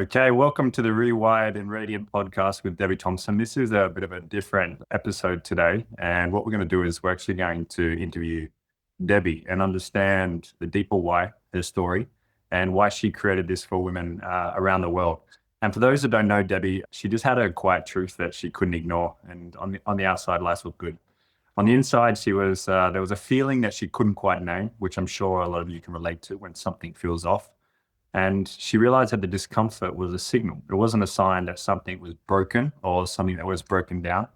Okay, welcome to the Rewired and Radiant podcast with Debbie Thompson. This is a bit of a different episode today. And what we're going to do is we're actually going to interview Debbie and understand the deeper why, her story, and why she created this for women around the world. And for those that don't know Debbie, she just had a quiet truth that she couldn't ignore. And on the outside, life looked good. On the inside, there was a feeling that she couldn't quite name, which I'm sure a lot of you can relate to when something feels off. And she realized that the discomfort was a signal. It wasn't a sign that something was broken or something that was broken down.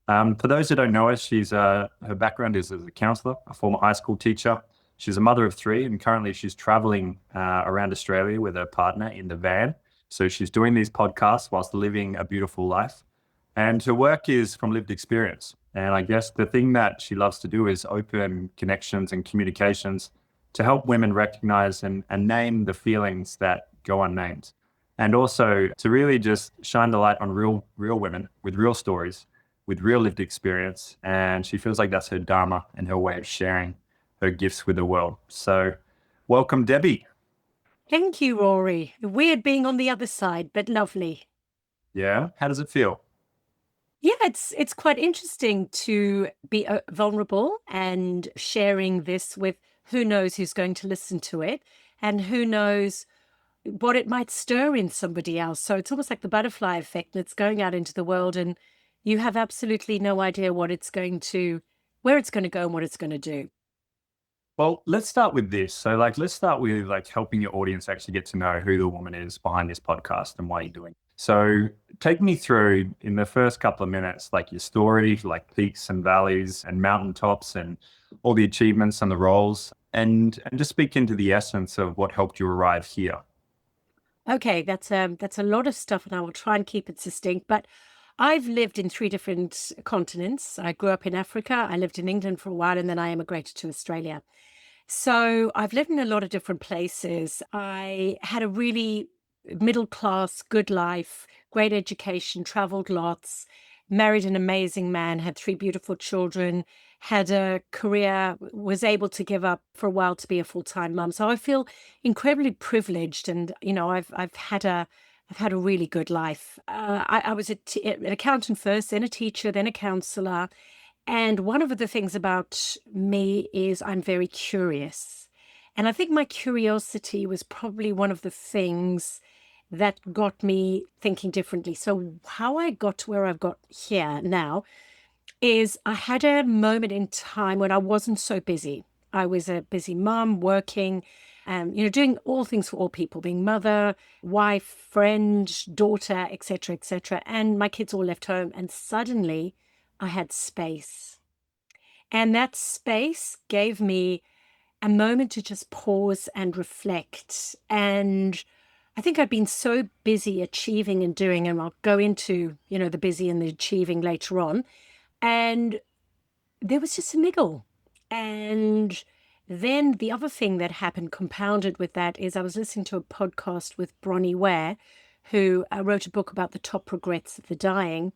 For those who don't know her, her background is as a counselor, a former high school teacher. She's a mother of three, and currently she's traveling around Australia with her partner in the van. So she's doing these podcasts whilst living a beautiful life. And her work is from lived experience. And I guess the thing that she loves to do is open connections and communications to help women recognize and name the feelings that go unnamed. And also to really just shine the light on real women with real stories, with real lived experience. And she feels like that's her dharma and her way of sharing her gifts with the world. So welcome, Debbie. Thank you, Rory. Weird being on the other side, but lovely. Yeah. How does it feel? Yeah, it's quite interesting to be vulnerable and sharing this with who knows who's going to listen to it and who knows what it might stir in somebody else. So it's almost like the butterfly effect that's going out into the world and you have absolutely no idea where it's going to go and what it's going to do. Well, let's start with this. So let's start with helping your audience actually get to know who the woman is behind this podcast and why you're doing it. So take me through in the first couple of minutes, like your story, like peaks and valleys and mountaintops and all the achievements and the roles and just speak into the essence of what helped you arrive here. Okay, that's a lot of stuff, and I will try and keep it succinct. But I've lived in three different continents. I grew up in Africa, I lived in England for a while, and then I immigrated to Australia. So I've lived in a lot of different places. I had a really middle class, good life, great education, traveled lots, married an amazing man, had three beautiful children, had a career, was able to give up for a while to be a full-time mum. So I feel incredibly privileged, and I've had a really good life. I was an accountant first, then a teacher, then a counselor. And one of the things about me is I'm very curious. And I think my curiosity was probably one of the things that got me thinking differently. So, how I got to where I've got here now is I had a moment in time when I wasn't so busy. I was a busy mum, working, doing all things for all people, being mother, wife, friend, daughter, etc., etc. And my kids all left home, and suddenly I had space. And that space gave me a moment to just pause and reflect. And I think I'd been so busy achieving and doing, and I'll go into, the busy and the achieving later on. And there was just a niggle. And then the other thing that happened, compounded with that, is I was listening to a podcast with Bronnie Ware, who wrote a book about the top regrets of the dying.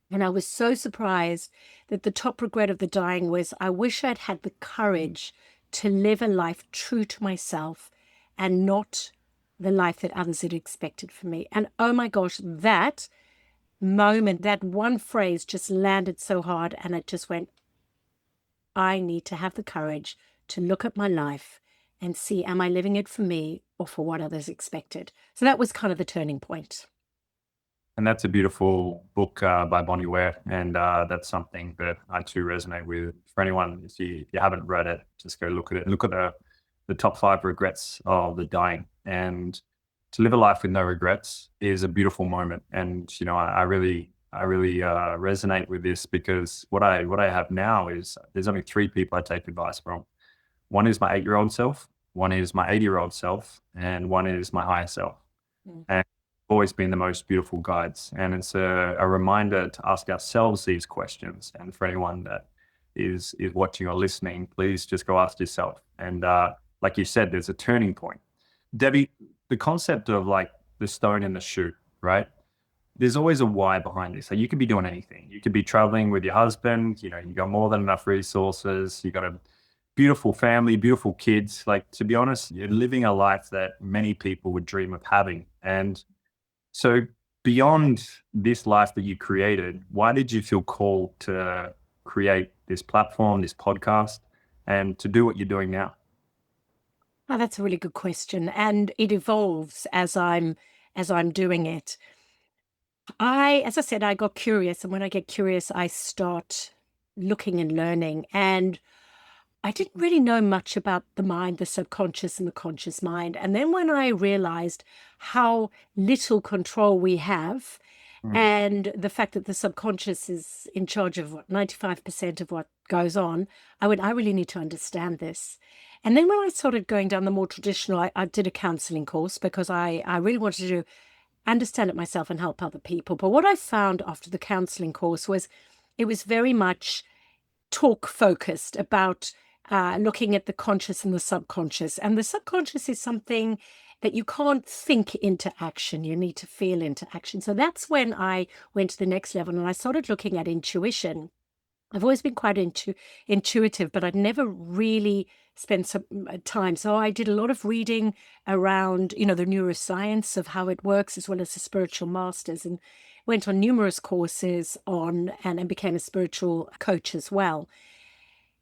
And I was so surprised that the top regret of the dying was I wish I'd had the courage to live a life true to myself and not the life that others had expected from me. And oh my gosh, that moment, that one phrase just landed so hard, and it just went, I need to have the courage to look at my life and see, am I living it for me or for what others expected? So that was kind of the turning point. And that's a beautiful book by Bonnie Ware. And that's something that I too resonate with. For anyone, if you haven't read it, just go look at it. Look at the top 5 regrets of the dying. And to live a life with no regrets is a beautiful moment. And, I really resonate with this because what I have now is there's only 3 people I take advice from. One is my 8-year-old self, one is my 80-year-old self, and one is my higher self. Mm. And always been the most beautiful guides. And it's a reminder to ask ourselves these questions. And for anyone that is watching or listening, please just go ask yourself. And like you said, there's a turning point. Debbie, the concept of like the stone in the shoe, right? There's always a why behind this. So you could be doing anything. You could be traveling with your husband, you got more than enough resources, you got a beautiful family, beautiful kids. Like, to be honest, you're living a life that many people would dream of having. And So beyond this life that you created, why did you feel called to create this platform, this podcast, and to do what you're doing now? Oh, that's a really good question, and it evolves as I'm doing it. As I said, I got curious, and when I get curious, I start looking and learning. And I didn't really know much about the mind, the subconscious and the conscious mind. And then when I realized how little control we have, Mm, and the fact that the subconscious is in charge of what 95% of what goes on, I really need to understand this. And then when I started going down the more traditional, I did a counseling course because I really wanted to understand it myself and help other people. But what I found after the counseling course was it was very much talk focused about looking at the conscious and the subconscious. And the subconscious is something that you can't think into action. You need to feel into action. So that's when I went to the next level and I started looking at intuition. I've always been quite intuitive, but I'd never really spent some time. So I did a lot of reading around, the neuroscience of how it works, as well as the spiritual masters, and went on numerous courses and became a spiritual coach as well.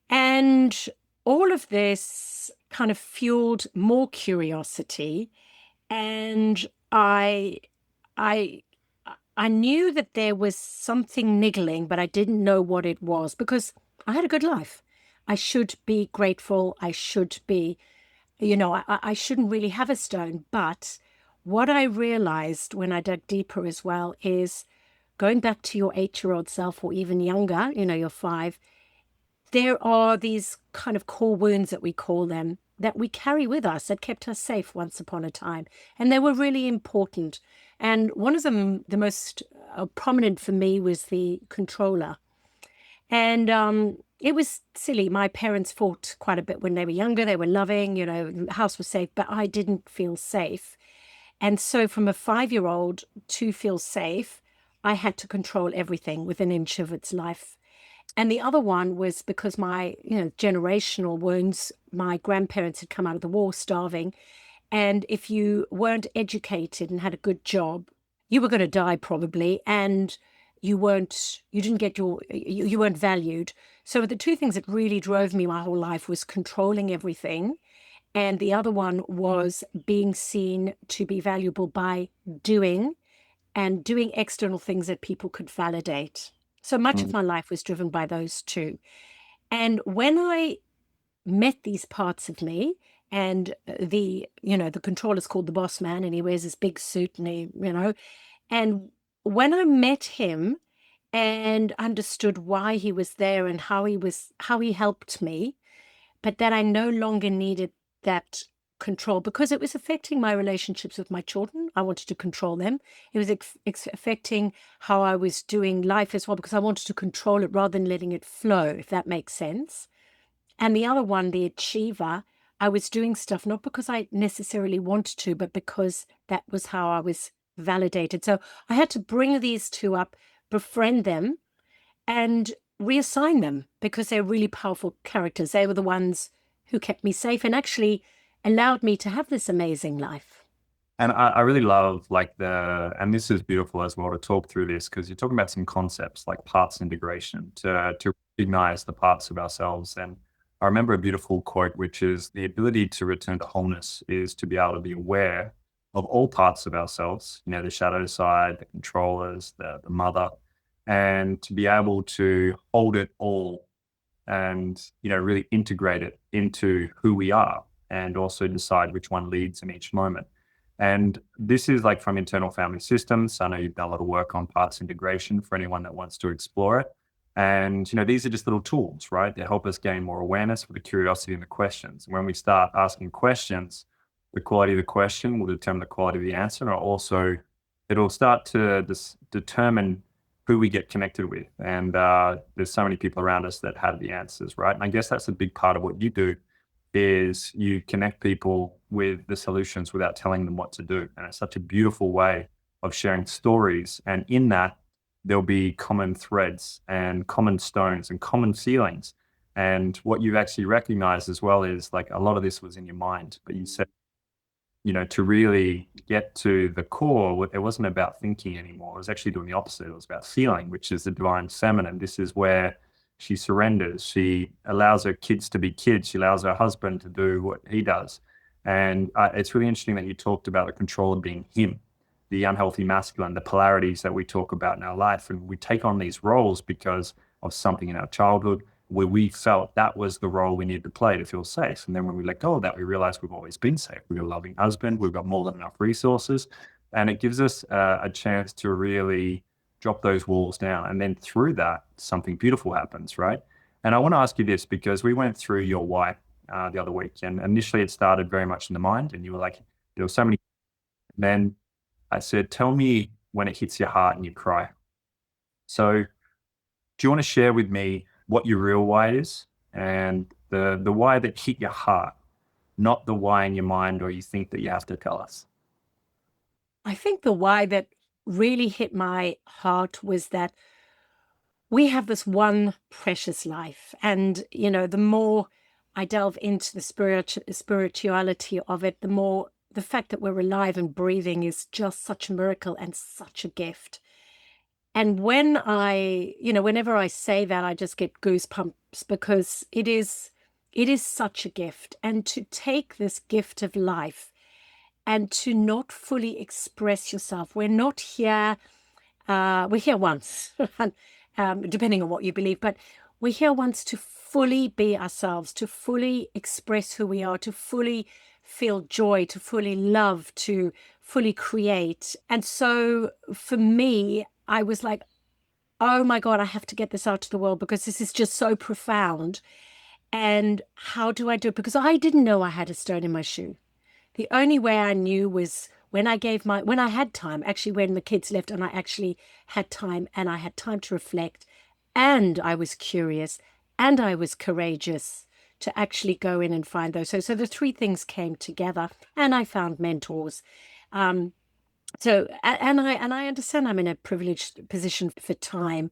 And all of this kind of fueled more curiosity. And I I knew that there was something niggling, but I didn't know what it was because I had a good life. I should be grateful. I should be, I shouldn't really have a stone. But what I realized when I dug deeper as well is going back to your 8-year-old self or even younger, your 5, there are these kind of core wounds that we call them that we carry with us that kept us safe once upon a time. And they were really important. And one of them, the most prominent for me, was the controller. And it was silly. My parents fought quite a bit when they were younger. They were loving, the house was safe, but I didn't feel safe. And so, from a 5-year-old to feel safe, I had to control everything within an inch of its life. And the other one was because my, generational wounds, my grandparents had come out of the war starving. And if you weren't educated and had a good job, you were going to die probably. And you didn't get you weren't valued. So the two things that really drove me my whole life was controlling everything. And the other one was being seen to be valuable by doing and doing external things that people could validate. So much of mm, my life was driven by those two. And when I met these parts of me, and the controller's called the boss man, and he wears this big suit, and and when I met him and understood why he was there and how he helped me, but that I no longer needed that control because it was affecting my relationships with my children. I wanted to control them. It was affecting how I was doing life as well because I wanted to control it rather than letting it flow, if that makes sense. And the other one, the achiever, I was doing stuff not because I necessarily wanted to, but because that was how I was validated. So I had to bring these two up, befriend them, and reassign them because they're really powerful characters. They were the ones who kept me safe and actually allowed me to have this amazing life. And I really love and this is beautiful as well to talk through this because you're talking about some concepts like parts integration to recognize the parts of ourselves. And I remember a beautiful quote, which is the ability to return to wholeness is to be able to be aware of all parts of ourselves, the shadow side, the controllers, the mother, and to be able to hold it all and, really integrate it into who we are and also decide which one leads in each moment. And this is like from internal family systems. I know you've done a lot of work on parts integration for anyone that wants to explore it. And, these are just little tools, right? They help us gain more awareness with the curiosity and the questions. When we start asking questions, the quality of the question will determine the quality of the answer. And also, it'll start to determine who we get connected with. And there's so many people around us that have the answers, right? And I guess that's a big part of what you do is you connect people with the solutions without telling them what to do. And it's such a beautiful way of sharing stories. And in that, there'll be common threads and common stones and common feelings. And what you've actually recognized as well is like a lot of this was in your mind, but you said to really get to the core, it wasn't about thinking anymore. It was actually doing the opposite. It was about feeling, which is the divine feminine. This is where she surrenders. She allows her kids to be kids. She allows her husband to do what he does. And it's really interesting that you talked about the controller being him, the unhealthy masculine, the polarities that we talk about in our life. And we take on these roles because of something in our childhood where we felt that was the role we needed to play to feel safe. And then when we let go of that, we realize we've always been safe. We've got a loving husband. We've got more than enough resources. And it gives us a chance to really drop those walls down. And then through that, something beautiful happens, right? And I want to ask you this because we went through your why the other week. And initially it started very much in the mind. And you were like, there were so many. Then I said, tell me when it hits your heart and you cry. So do you want to share with me what your real why is and the why that hit your heart, not the why in your mind or you think that you have to tell us? I think the why that really hit my heart was that we have this one precious life. And, the more I delve into the spirituality of it, the more the fact that we're alive and breathing is just such a miracle and such a gift. And whenever I say that, I just get goosebumps because it is such a gift. And to take this gift of life and to not fully express yourself, we're here once, depending on what you believe, but we're here once to fully be ourselves, to fully express who we are, to fully feel joy, to fully love, to fully create. And so for me, I was like, oh my God, I have to get this out to the world because this is just so profound. And how do I do it? Because I didn't know I had a stone in my shoe. The only way I knew was when I had time, actually, when the kids left and I actually had time and I had time to reflect and I was curious and I was courageous to actually go in and find those. So the three things came together and I found mentors. And I understand I'm in a privileged position for time,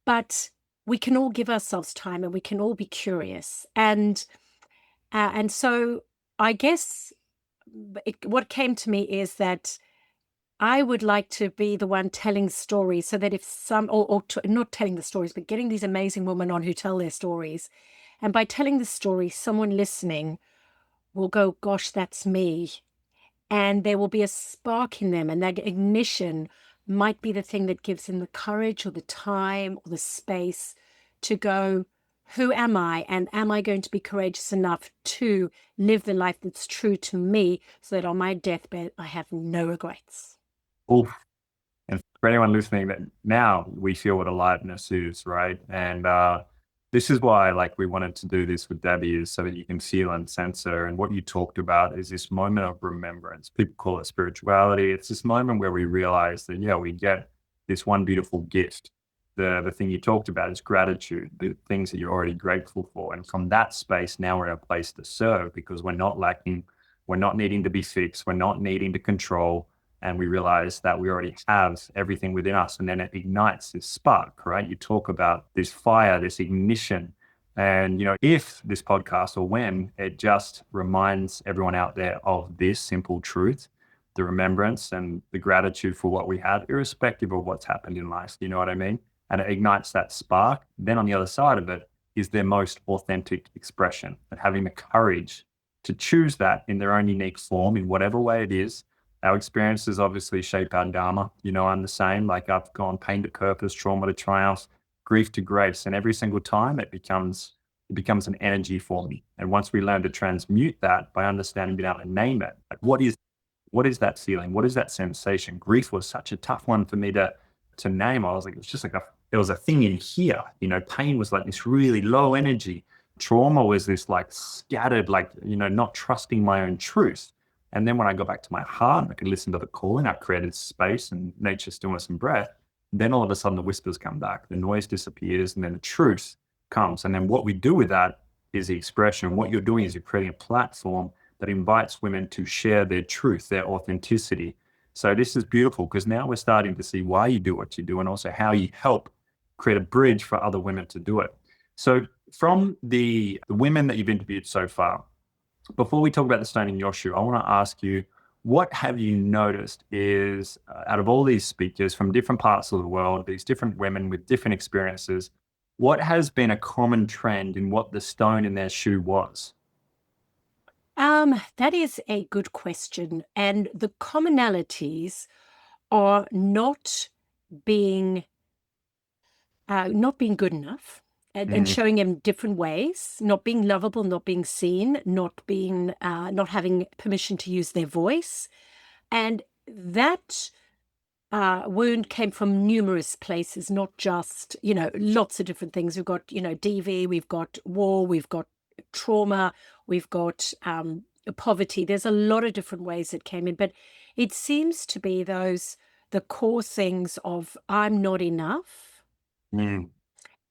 but we can all give ourselves time and we can all be curious. And so I guess what came to me is that I would like to be the one telling stories so that if not telling the stories, but getting these amazing women on who tell their stories. And by telling the story, someone listening will go, gosh, that's me. And there will be a spark in them, and that ignition might be the thing that gives them the courage or the time or the space to go, who am I? And am I going to be courageous enough to live the life that's true to me so that on my deathbed, I have no regrets? Oof. And for anyone listening, that now we feel what aliveness is, right? And this is why, like, we wanted to do this with Debbie, is so that you can feel and sense her. And what you talked about is this moment of remembrance. People call it spirituality. It's this moment where we realize that, yeah, we get this one beautiful gift. The thing you talked about is gratitude, the things that you're already grateful for. And from that space, now we're in a place to serve because we're not lacking, we're not needing to be fixed, we're not needing to control. And we realize that we already have everything within us. And then it ignites this spark, right? You talk about this fire, this ignition. And, if this podcast or when it just reminds everyone out there of this simple truth, the remembrance and the gratitude for what we have, irrespective of what's happened in life, you know what I mean? And it ignites that spark. Then on the other side of it is their most authentic expression and having the courage to choose that in their own unique form, in whatever way it is. Our experiences obviously shape our dharma. I'm the same. Like, I've gone pain to purpose, trauma to triumph, grief to grace. And every single time it becomes an energy for me. And once we learn to transmute that by understanding, being able to name it, like, what is that feeling? What is that sensation? Grief was such a tough one for me to name. I was like, it was just like there was a thing in here. Pain was like this really low energy. Trauma was this like scattered, like, not trusting my own truth. And then when I got back to my heart, I could listen to the calling, I created space and nature, stillness, and breath. Then all of a sudden the whispers come back, the noise disappears, and then the truth comes. And then what we do with that is the expression. What you're doing is you're creating a platform that invites women to share their truth, their authenticity. So this is beautiful because now we're starting to see why you do what you do and also how you help create a bridge for other women to do it. So from the women that you've interviewed so far, Before we talk about the stone in your shoe, I want to ask you, what have you noticed is out of all these speakers from different parts of the world, these different women with different experiences, what has been a common trend in what the stone in their shoe was? That is a good question. And the commonalities are being not being good enough and Mm, showing him different ways, not being lovable, not being seen, not having permission to use their voice. And that wound came from numerous places, not just, lots of different things. We've got, DV, we've got war, we've got trauma, we've got poverty. There's a lot of different ways it came in, but it seems to be the core things of I'm not enough mm.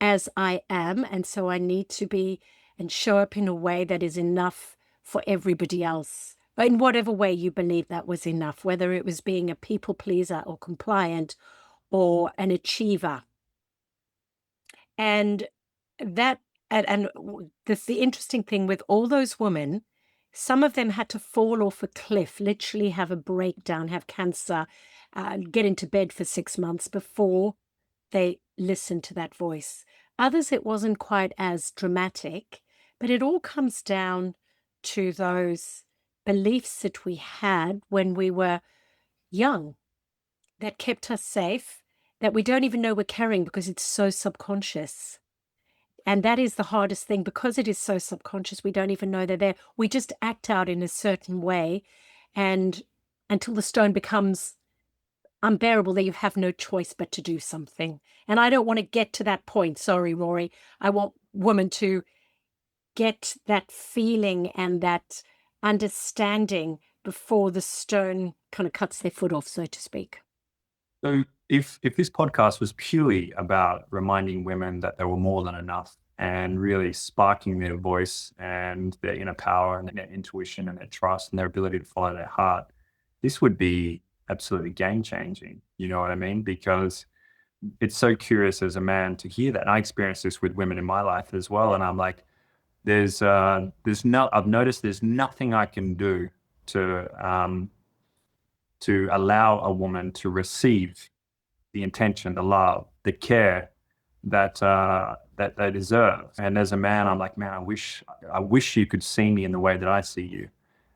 as I am. And so I need to be and show up in a way that is enough for everybody else. In whatever way you believe that was enough, whether it was being a people pleaser or compliant or an achiever. And that, this, the interesting thing with all those women, some of them had to fall off a cliff, literally have a breakdown, have cancer, get into bed for 6 months before they listened to that voice. Others, it wasn't quite as dramatic, but it all comes down to those beliefs that we had when we were young that kept us safe, that we don't even know we're carrying because it's so subconscious. And that is the hardest thing because it is so subconscious. We don't even know they're there. We just act out in a certain way. And until the stone becomes unbearable, that you have no choice but to do something. And I don't want to get to that point. Sorry, Rory. I want women to get that feeling and that understanding before the stone kind of cuts their foot off, so to speak. So if this podcast was purely about reminding women that they were more than enough and really sparking their voice and their inner power and their intuition and their trust and their ability to follow their heart, this would be absolutely game changing. You know what I mean? Because it's so curious as a man to hear that. And I experience this with women in my life as well. And I'm like, I've noticed there's nothing I can do to allow a woman to receive the intention, the love, the care that they deserve. And as a man, I'm like, man, I wish you could see me in the way that I see you.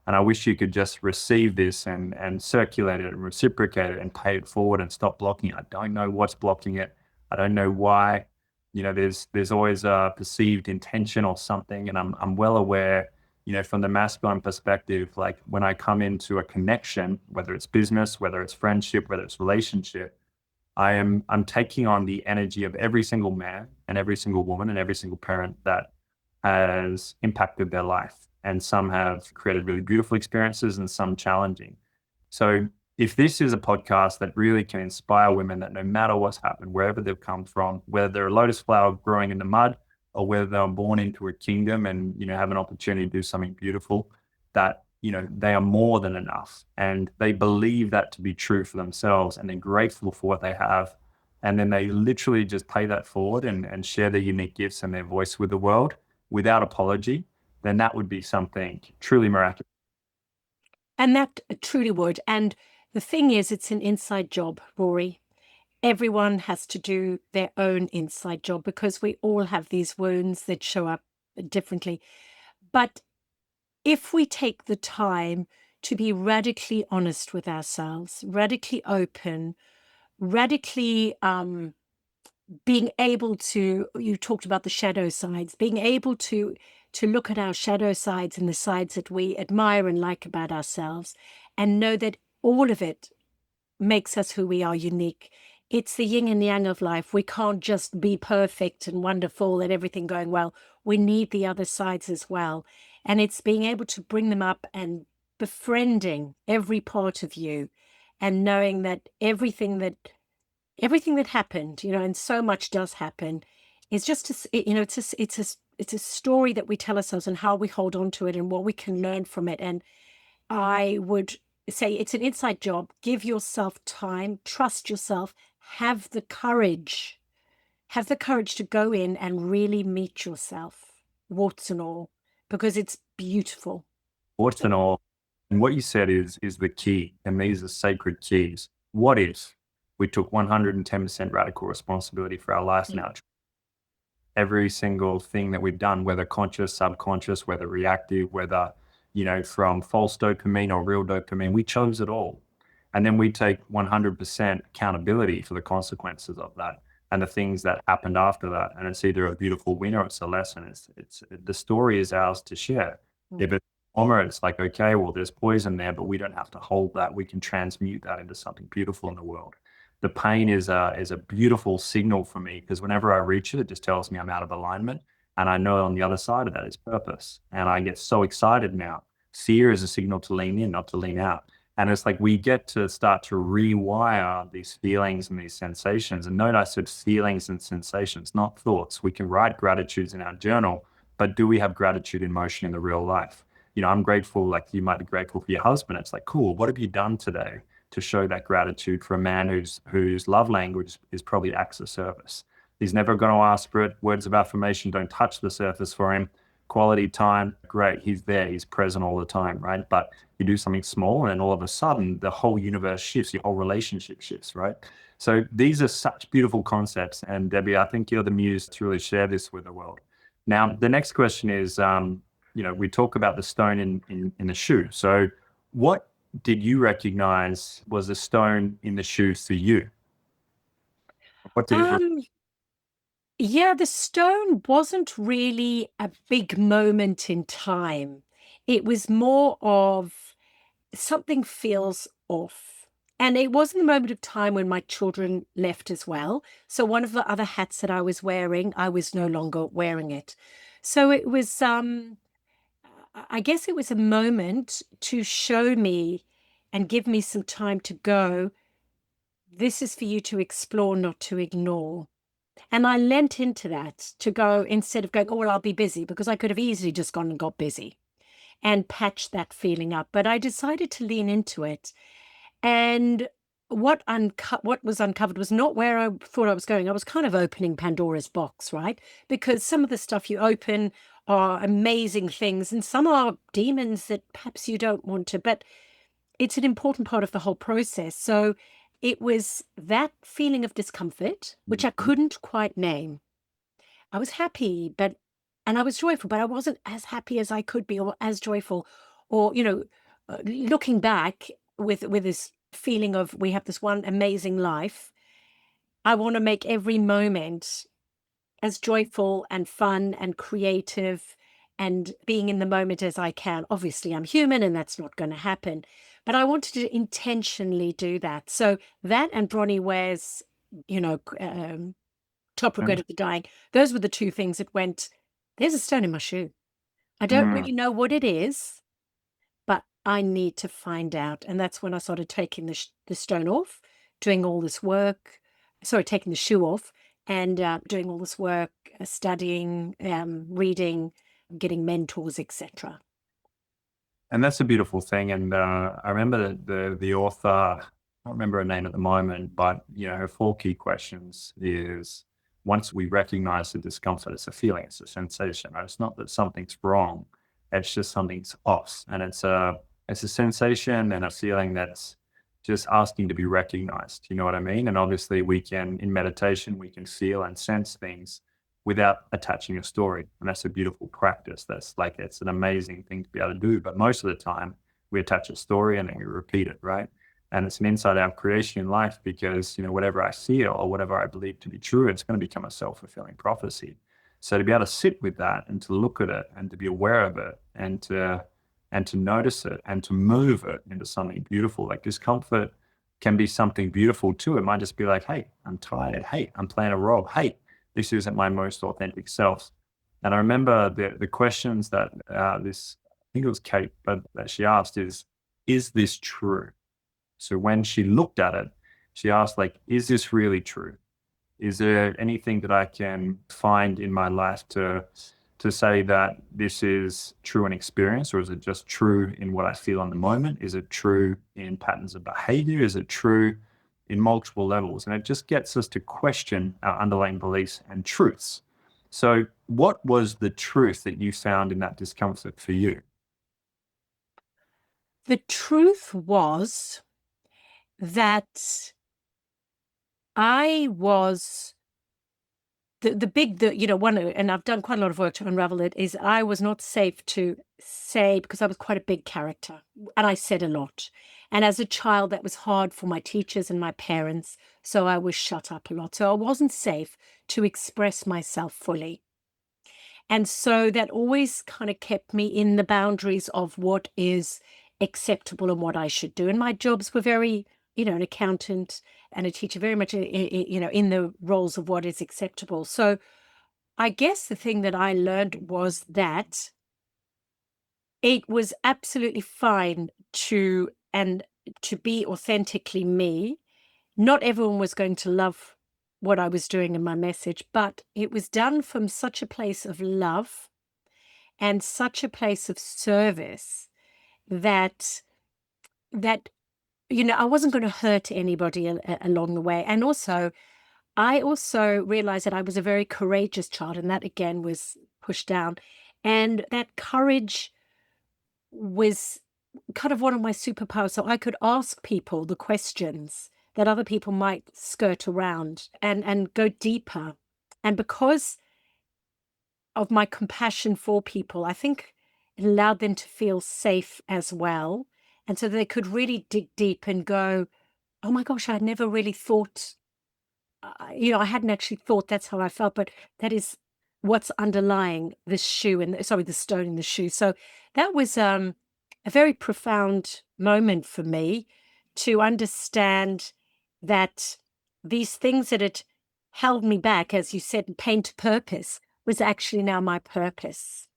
And I wish you could just receive this and circulate it and reciprocate it and pay it forward and stop blocking it. I don't know what's blocking it. I don't know why. There's always a perceived intention or something. And I'm well aware, from the masculine perspective, like when I come into a connection, whether it's business, whether it's friendship, whether it's relationship, I'm taking on the energy of every single man and every single woman and every single parent that has impacted their life. And some have created really beautiful experiences and some challenging. So if this is a podcast that really can inspire women that no matter what's happened, wherever they've come from, whether they're a lotus flower growing in the mud or whether they're born into a kingdom and, have an opportunity to do something beautiful, that, they are more than enough and they believe that to be true for themselves and they're grateful for what they have. And then they literally just pay that forward and share their unique gifts and their voice with the world without apology, then that would be something truly miraculous. And that truly would. And the thing is, it's an inside job, Rory. Everyone has to do their own inside job because we all have these wounds that show up differently. But if we take the time to be radically honest with ourselves, radically open, radically being able to, you talked about the shadow sides, being able to look at our shadow sides and the sides that we admire and like about ourselves and know that all of it makes us who we are, unique. It's the yin and yang of life. We can't just be perfect and wonderful and everything going well. We need the other sides as well. And it's being able to bring them up and befriending every part of you and knowing that everything that happened, and so much does happen, is just it's a story that we tell ourselves and how we hold on to it and what we can learn from it. And I would say it's an inside job. Give yourself time, trust yourself, have the courage, to go in and really meet yourself, warts and all, because it's beautiful. What's an all? And what you said is the key, and these are sacred keys. What if we took 110% radical responsibility for our life Mm. now? Every single thing that we've done, whether conscious, subconscious, whether reactive, whether, from false dopamine or real dopamine, we chose it all. And then we take 100% accountability for the consequences of that and the things that happened after that. And it's either a beautiful win or it's a lesson. It's the story is ours to share. Mm. If it's trauma, it's like, okay, well, there's poison there, but we don't have to hold that. We can transmute that into something beautiful in the world. The pain is a beautiful signal for me because whenever I reach it, it just tells me I'm out of alignment. And I know on the other side of that is purpose. And I get so excited now. Fear is a signal to lean in, not to lean out. And it's like we get to start to rewire these feelings and these sensations. And note I said feelings and sensations, not thoughts. We can write gratitudes in our journal, but do we have gratitude in motion in the real life? I'm grateful, like you might be grateful for your husband. It's like, cool, what have you done today to show that gratitude for a man whose love language is probably acts of service? He's never going to ask for it. Words of affirmation don't touch the surface for him. Quality time, great. He's there. He's present all the time, right? But you do something small and all of a sudden the whole universe shifts, your whole relationship shifts, right? So these are such beautiful concepts. And Debbie, I think you're the muse to really share this with the world. Now, the next question is, we talk about the stone in the shoe. So what did you recognize was a stone in the shoe for you? What did it? Um, yeah, the stone wasn't really a big moment in time. It was more of something feels off. And it wasn't a moment of time when my children left as well. So one of the other hats that I was wearing, I was no longer wearing it. So it was I guess it was a moment to show me and give me some time to go. This is for you to explore, not to ignore. And I lent into that to go instead of going, oh, well, I'll be busy, because I could have easily just gone and got busy and patched that feeling up. But I decided to lean into it. And what was uncovered was not where I thought I was going. I was kind of opening Pandora's box, right? Because some of the stuff you open are amazing things, and some are demons that perhaps you don't want to, but it's an important part of the whole process. So it was that feeling of discomfort, which I couldn't quite name. I was happy, and I was joyful, but I wasn't as happy as I could be or as joyful. Or, looking back with this feeling of we have this one amazing life, I want to make every moment as joyful and fun and creative and being in the moment as I can. Obviously, I'm human and that's not going to happen, but I wanted to intentionally do that. So that and Bronnie Ware's, you know, top regret of the dying, those were the two things that went, there's a stone in my shoe. I don't Mm. really know what it is, but I need to find out. And that's when I started taking the stone off, doing all this work. Sorry, taking the shoe off and doing all this work, studying, reading, getting mentors, etc. And that's a beautiful thing. And I remember the author, I don't remember her name at the moment, but her four key questions is once we recognize the discomfort, it's a feeling, it's a sensation, right? It's not that something's wrong, it's just something's off. And it's a sensation and a feeling that's just asking to be recognized. You know what I mean? And obviously we can, in meditation, we can feel and sense things without attaching a story. And that's a beautiful practice. It's an amazing thing to be able to do. But most of the time, we attach a story and then we repeat it, right? And it's an inside out creation in life because, whatever I feel or whatever I believe to be true, it's going to become a self fulfilling prophecy. So to be able to sit with that and to look at it and to be aware of it and to notice it and to move it into something beautiful, like discomfort can be something beautiful too. It might just be like, hey, I'm tired. Hey, I'm playing a role. Hey, this isn't my most authentic self. And I remember the questions that I think it was Kate, but that she asked is this true? So when she looked at it, she asked like, is this really true? Is there anything that I can find in my life to say that this is true in experience, or is it just true in what I feel in the moment? Is it true in patterns of behavior? Is it true in multiple levels? And it just gets us to question our underlying beliefs and truths. So what was the truth that you found in that discomfort for you? The truth was that I was one, and I've done quite a lot of work to unravel it, is I was not safe to say because I was quite a big character and I said a lot. And as a child, that was hard for my teachers and my parents. So I was shut up a lot. So I wasn't safe to express myself fully. And so that always kind of kept me in the boundaries of what is acceptable and what I should do. And my jobs were very, an accountant and a teacher, very much, in the roles of what is acceptable. So I guess the thing that I learned was that it was absolutely fine to be authentically me. Not everyone was going to love what I was doing in my message, but it was done from such a place of love and such a place of service that that I wasn't going to hurt anybody along the way. And also, I also realized that I was a very courageous child, and that again was pushed down. And that courage was kind of one of my superpowers. So I could ask people the questions that other people might skirt around and go deeper. And because of my compassion for people, I think it allowed them to feel safe as well. And so they could really dig deep and go, oh my gosh, I had never really thought, I hadn't actually thought that's how I felt, but that is what's underlying the shoe and sorry, the stone in the shoe. So that was a very profound moment for me to understand that these things that had held me back, as you said, pain to purpose, was actually now my purpose.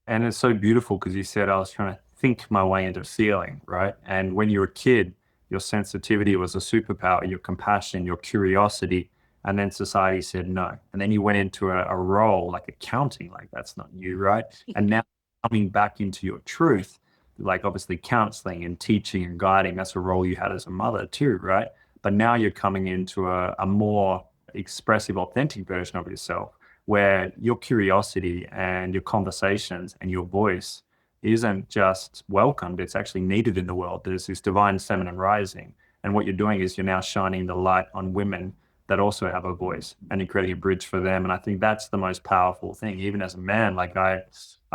And it's so beautiful because you said I was trying to think my way into feeling, right? And when you're a kid, your sensitivity was a superpower, your compassion, your curiosity. And then society said no. And then you went into a role like accounting, like that's not you, right? And now coming back into your truth, like obviously counseling and teaching and guiding, that's a role you had as a mother too, right? But now you're coming into a more expressive, authentic version of yourself where your curiosity and your conversations and your voice isn't just welcomed, it's actually needed in the world. There's this divine feminine rising. And what you're doing is you're now shining the light on women that also have a voice and you're creating a bridge for them. And I think that's the most powerful thing. Even as a man, like I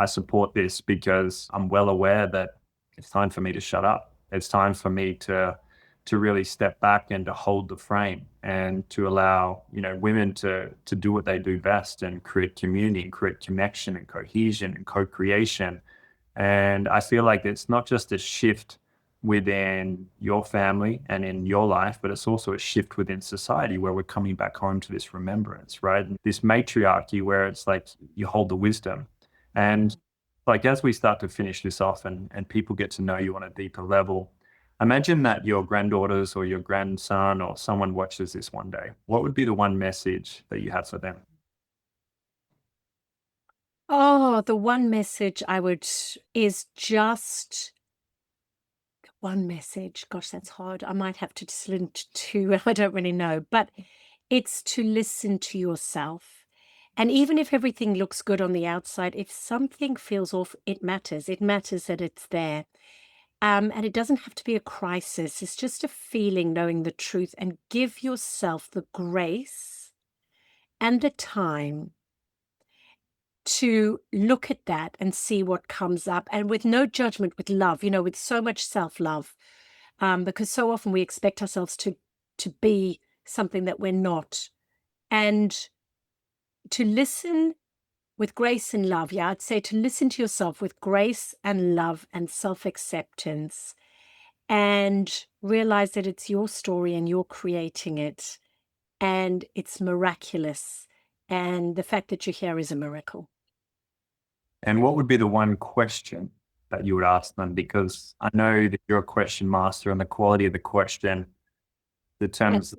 support this because I'm well aware that it's time for me to shut up. It's time for me to really step back and to hold the frame and to allow women to do what they do best and create community and create connection and cohesion and co-creation. And I feel like it's not just a shift within your family and in your life, but it's also a shift within society where we're coming back home to this remembrance, right? And this matriarchy where it's like you hold the wisdom. And like as we start to finish this off and people get to know you on a deeper level, imagine that your granddaughters or your grandson or someone watches this one day. What would be the one message that you have for them? Oh, the one message I would is just one message. Gosh, that's hard. I might have to just listen to two. I don't really know, but it's to listen to yourself. And even if everything looks good on the outside, if something feels off, it matters. It matters that it's there. And it doesn't have to be a crisis. It's just a feeling, knowing the truth, and give yourself the grace and the time to look at that and see what comes up, and with no judgment, with love, with so much self-love, because so often we expect ourselves to be something that we're not, and to listen with grace and love. Yeah, I'd say to listen to yourself with grace and love and self-acceptance, and realize that it's your story and you're creating it, and it's miraculous, and the fact that you're here is a miracle. And what would be the one question that you would ask them? Because I know that you're a question master and the quality of the question determines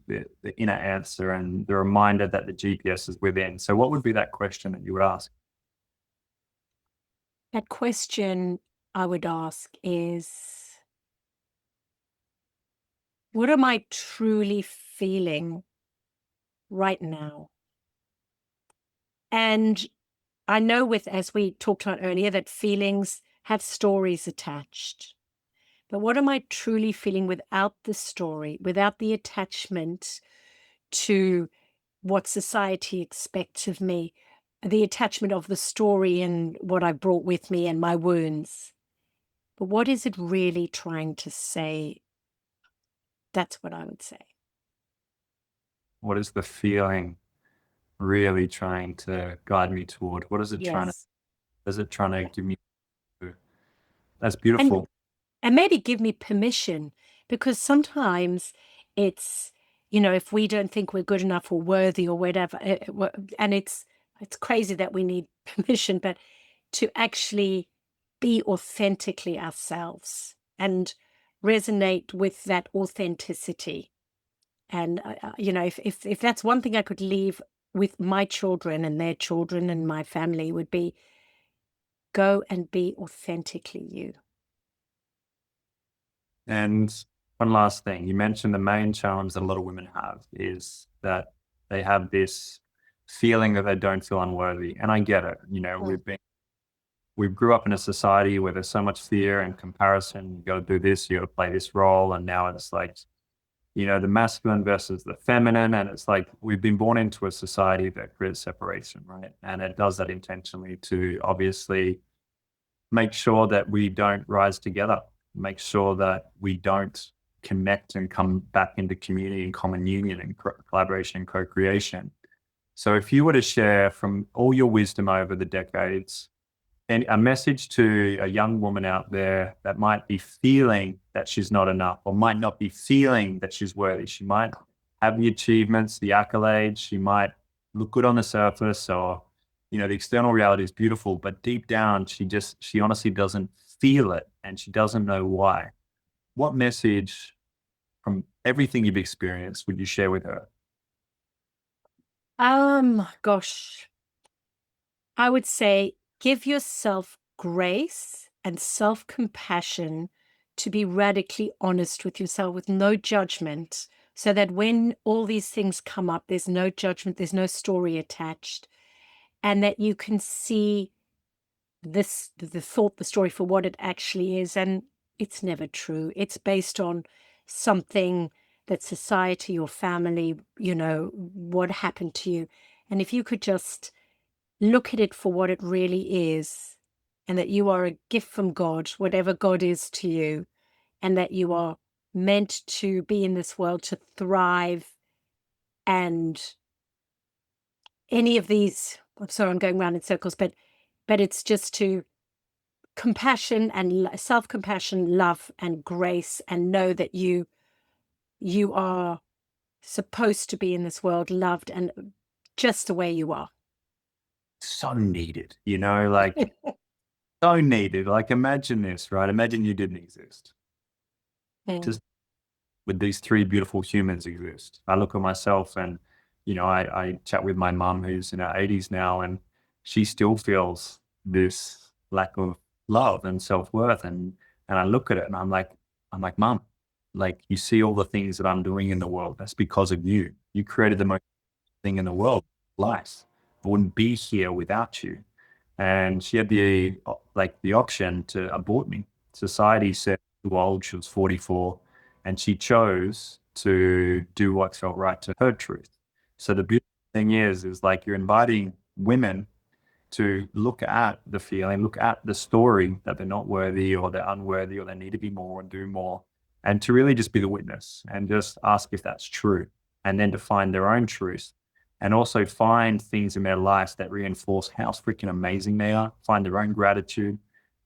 the inner answer and the reminder that the GPS is within. So what would be that question that you would ask? That question I would ask is, what am I truly feeling right now? And I know, with as we talked about earlier, that feelings had stories attached. But what am I truly feeling without the story, without the attachment to what society expects of me, the attachment of the story and what I brought with me and my wounds? But what is it really trying to say? That's what I would say. What is the feeling really trying to guide me toward? What Yes. is it trying to Yeah. give me? That's And beautiful. and maybe give me permission, because sometimes it's, if we don't think we're good enough or worthy or whatever, and it's crazy that we need permission, but to actually be authentically ourselves and resonate with that authenticity. And if that's one thing I could leave with my children and their children and my family, would be go and be authentically you. And one last thing, you mentioned the main challenge that a lot of women have is that they have this feeling that they don't feel unworthy. And I get it. Mm. We grew up in a society where there's so much fear and comparison. You got to do this, you got to play this role. And now it's like, the masculine versus the feminine. And it's like we've been born into a society that creates separation, right? And it does that intentionally to obviously make sure that we don't rise together, make sure that we don't connect and come back into community and common union and collaboration and co-creation. So if you were to share from all your wisdom over the decades and a message to a young woman out there that might be feeling that she's not enough or might not be feeling that she's worthy, she might have the achievements, the accolades, she might look good on the surface, or the external reality is beautiful, but deep down she honestly doesn't feel it and she doesn't know why. What message from everything you've experienced would you share with her? Gosh, I would say give yourself grace and self compassion to be radically honest with yourself with no judgment, so that when all these things come up, there's no judgment, there's no story attached, and that you can see the thought, the story for what it actually is. And it's never true. It's based on something that society or family, what happened to you. And if you could just look at it for what it really is, and that you are a gift from God, whatever God is to you, and that you are meant to be in this world to thrive. And any of these, I'm sorry, I'm going round in circles, but it's just to compassion and self-compassion, love and grace, and know that you are supposed to be in this world loved and just the way you are. So needed, like so needed. Like imagine this, right? Imagine you didn't exist. Mm. Just with these three beautiful humans exist. I look at myself and, I chat with my mum who's in her 80s now, and she still feels this lack of love and self-worth. And I look at it and I'm like, Mum, like you see all the things that I'm doing in the world. That's because of you. You created the most thing in the world, life. I wouldn't be here without you. And she had the option to abort me. Society said too old, she was 44, and she chose to do what felt right to her truth. So the beautiful thing is like you're inviting women to look at the feeling, look at the story that they're not worthy or they're unworthy or they need to be more and do more, and to really just be the witness and just ask if that's true, and then to find their own truth and also find things in their lives that reinforce how freaking amazing they are, find their own gratitude,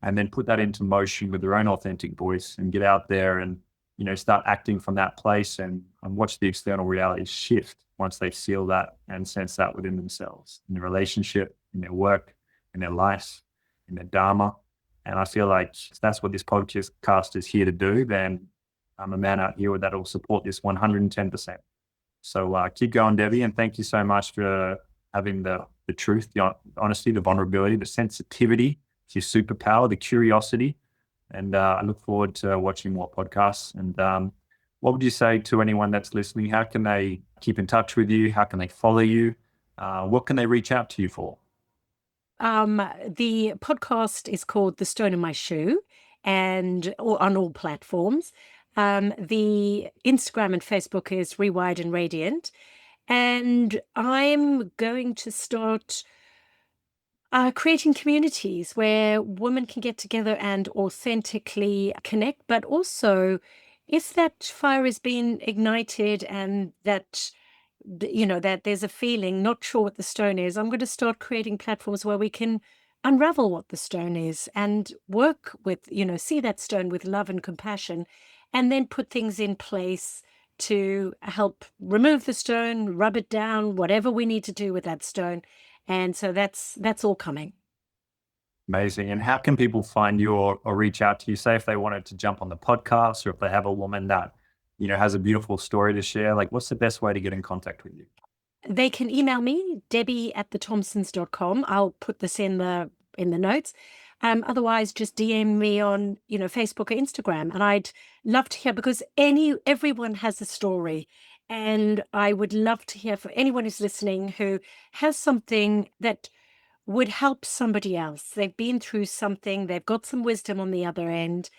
and then put that into motion with their own authentic voice and get out there and start acting from that place and watch the external reality shift once they feel that and sense that within themselves, in their relationship, in their work, in their life, in their dharma. And I feel like if that's what this podcast is here to do, then I'm a man out here that will support this 110%. So keep going, Debbie, and thank you so much for having the truth, the honesty, the vulnerability, the sensitivity, your superpower, the curiosity. And I look forward to watching more podcasts. And what would you say to anyone that's listening? How can they keep in touch with you? How can they follow you? What can they reach out to you for? The podcast is called The Stone in My Shoe and on all platforms. The Instagram and Facebook is Rewired and Radiant. And I'm going to start creating communities where women can get together and authentically connect, but also if that fire has been ignited and that that there's a feeling not sure what the stone is, I'm going to start creating platforms where we can unravel what the stone is and work with, see that stone with love and compassion, and then put things in place to help remove the stone, rub it down, whatever we need to do with that stone. And so that's all coming. Amazing. And how can people find you or reach out to you? Say if they wanted to jump on the podcast or if they have a woman that, has a beautiful story to share, like what's the best way to get in contact with you? They can email me, debbie@thethompsons.com. I'll put this in the notes. Otherwise, just DM me on, Facebook or Instagram. And I'd love to hear, because everyone has a story. And I would love to hear from anyone who's listening who has something that would help somebody else. They've been through something, they've got some wisdom on the other end,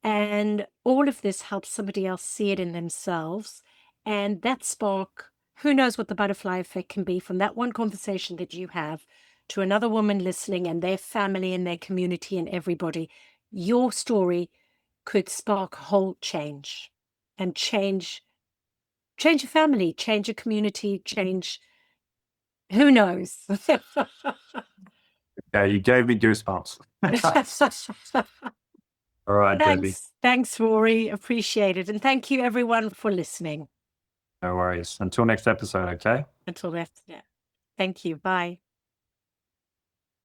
and all of this helps somebody else see it in themselves. And that spark, who knows what the butterfly effect can be from that one conversation that you have to another woman listening and their family and their community and everybody. Your story could spark a whole change and change a family, change a community, change who knows. Yeah, you gave me goosebumps. All right, Debbie. Thanks, Rory. Appreciate it. And thank you, everyone, for listening. No worries. Until next episode, okay? Until next, yeah. Thank you. Bye.